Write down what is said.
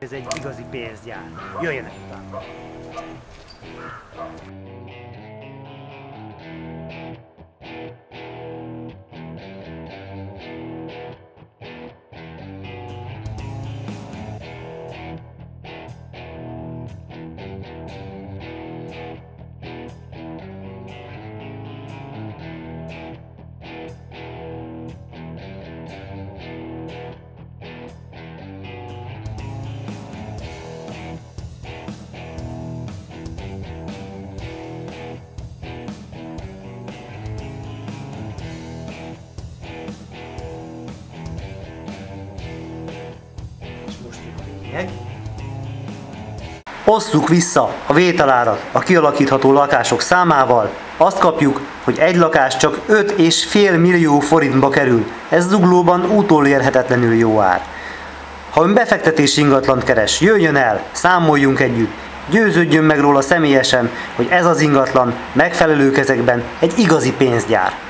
Ez egy igazi pénzgyár. Jöjjenek utána! Osszuk vissza a vételárat a kialakítható lakások számával, azt kapjuk, hogy egy lakás csak 5,5 millió forintba kerül. Ez Zuglóban utolérhetetlenül jó ár. Ha ön befektetési ingatlant keres, jöjjön el, számoljunk együtt, győződjön meg róla személyesen, hogy ez az ingatlan megfelelő kezekben egy igazi pénzgyár.